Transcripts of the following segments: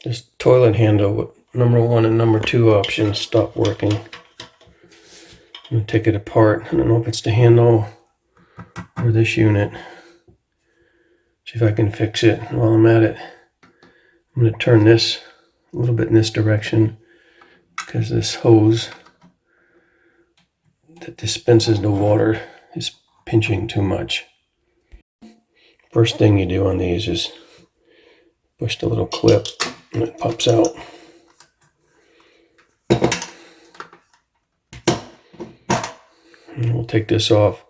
This toilet handle with number 1 and number 2 options stopped working. I'm going to take it apart. I don't know if it's the handle or this unit. See if I can fix it while I'm at it. I'm going to turn this a little bit in this direction because this hose that dispenses the water is pinching too much. First thing you do on these is push the little clip and it pops out. And we'll take this off.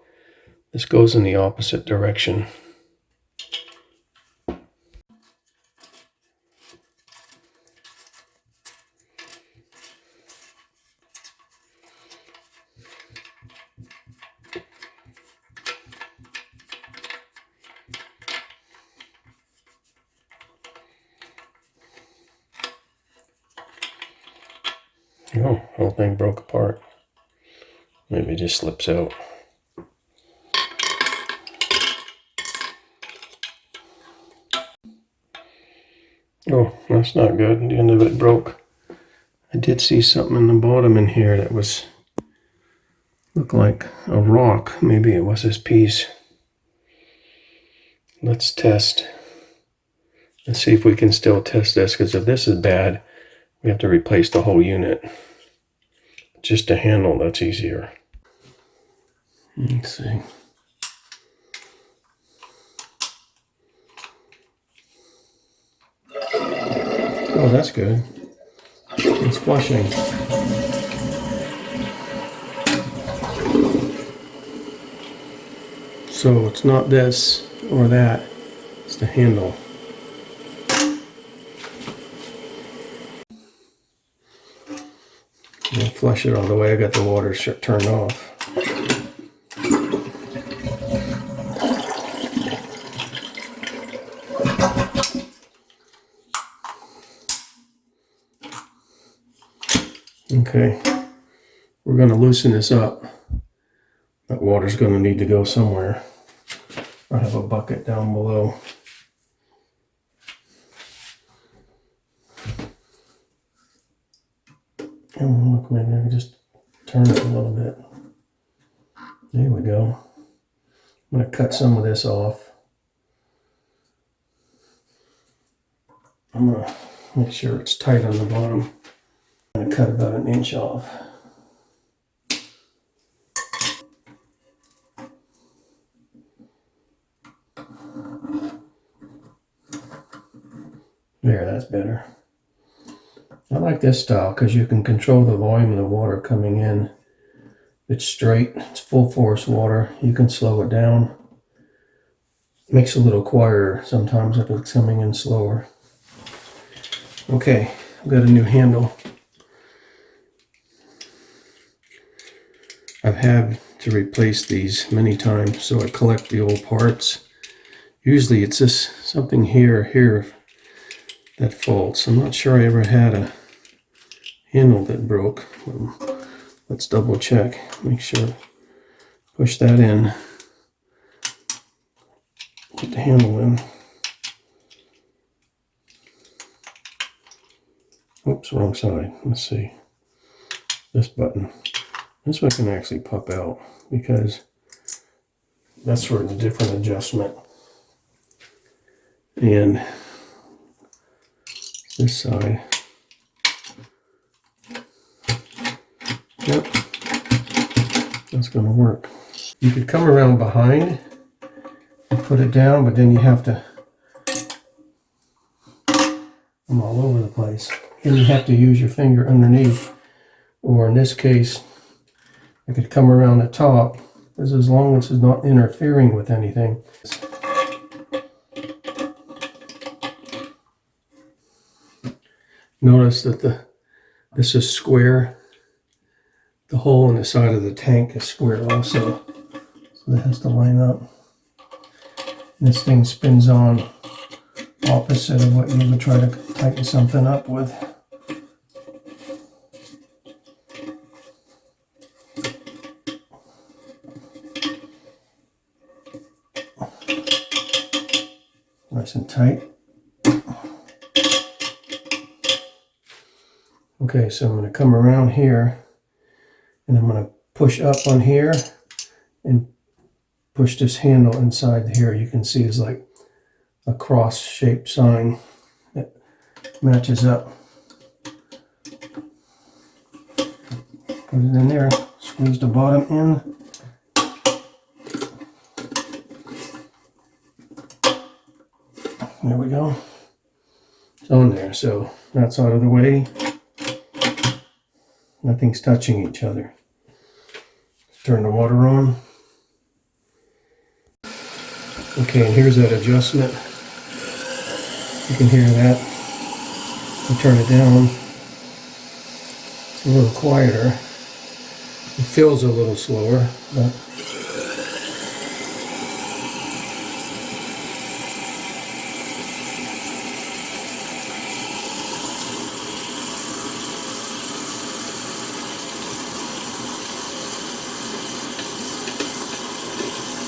This goes in the opposite direction. Oh, whole thing broke apart. Maybe it just slips out. Oh, that's not good. The end of it broke. I did see something in the bottom in here that looked like a rock. Maybe it was this piece. Let's test. Let's see if we can still test this, because if this is bad, we have to replace the whole unit. Just a handle, that's easier. Let's see. Oh, that's good. It's flushing. So it's not this or that, it's the handle. I'll flush it all the way. I got the water turned off. Okay, we're going to loosen this up. That water's going to need to go somewhere. I have a bucket down below. Oh, look, maybe I can just turn it a little bit. There we go. I'm going to cut some of this off. I'm going to make sure it's tight on the bottom. I'm going to cut about 1 inch off. There, that's better. I like this style because you can control the volume of the water coming in. It's straight, it's full force water. You can slow it down. It makes it a little quieter sometimes if it's coming in slower. Okay, I've got a new handle. I've had to replace these many times, so I collect the old parts. Usually it's this something here that faults. I'm not sure I ever had a handle that broke. Let's double check, make sure. Push that in. Put the handle in. Oops, wrong side. Let's see. This button. This one can actually pop out because that's for a different adjustment. And this side. Yep, that's going to work. You could come around behind and put it down, but then you have to, I'm all over the place. Then you have to use your finger underneath, or in this case, I could come around the top, as long as it's not interfering with anything. Notice that this is square. The hole in the side of the tank is square also, so that has to line up. And this thing spins on opposite of what you would try to tighten something up with. Nice and tight. Okay, so I'm going to come around here and I'm going to push up on here and push this handle inside here. You can see it's like a cross-shaped sign that matches up. Put it in there, squeeze the bottom in. There we go. It's on there, so that's out of the way. Nothing's touching each other. Turn the water on. Okay, and here's that adjustment. You can hear that. You turn it down. It's a little quieter. It feels a little slower, but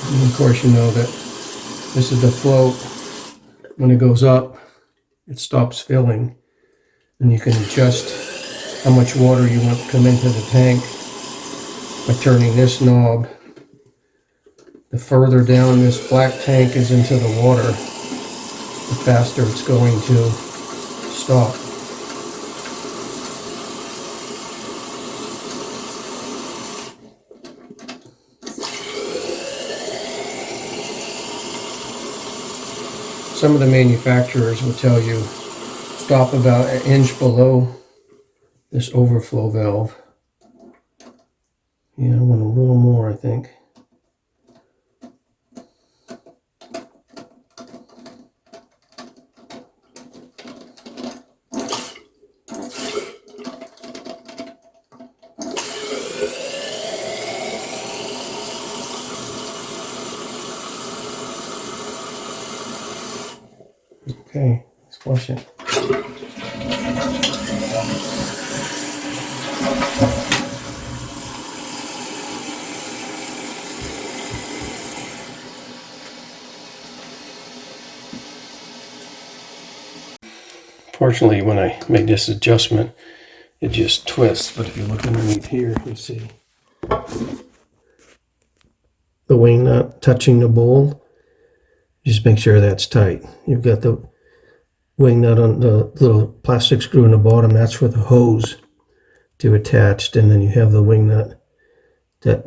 and of course you know that this is the float. When it goes up, it stops filling, and you can adjust how much water you want to come into the tank by turning this knob. The further down this black tank is into the water, the faster it's going to stop. Some of the manufacturers will tell you stop about an inch below this overflow valve. Yeah, I want a little more, I think. Okay, let's flush it. Fortunately, when I made this adjustment, it just twists, but if you look underneath here, you see the wing nut touching the bowl. Just make sure that's tight. You've got the wing nut on the little plastic screw in the bottom. That's for the hose to attach, and then you have the wing nut that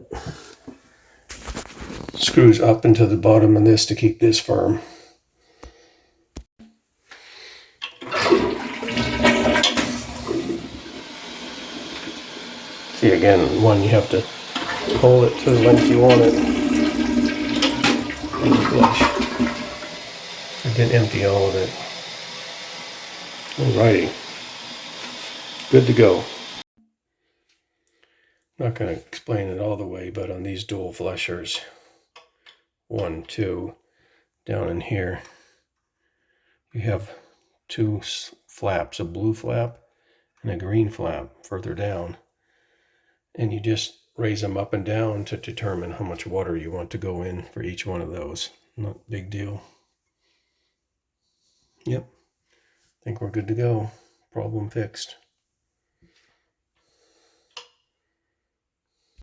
screws up into the bottom of this to keep this firm. See, again, one, you have to pull it to the length you want it and you flush. I didn't empty all of it. Alrighty, good to go. Not going to explain it all the way, but on these dual flushers, 1, 2, down in here, you have two flaps, a blue flap and a green flap further down. And you just raise them up and down to determine how much water you want to go in for each one of those. Not a big deal. Yep, I think we're good to go. Problem fixed.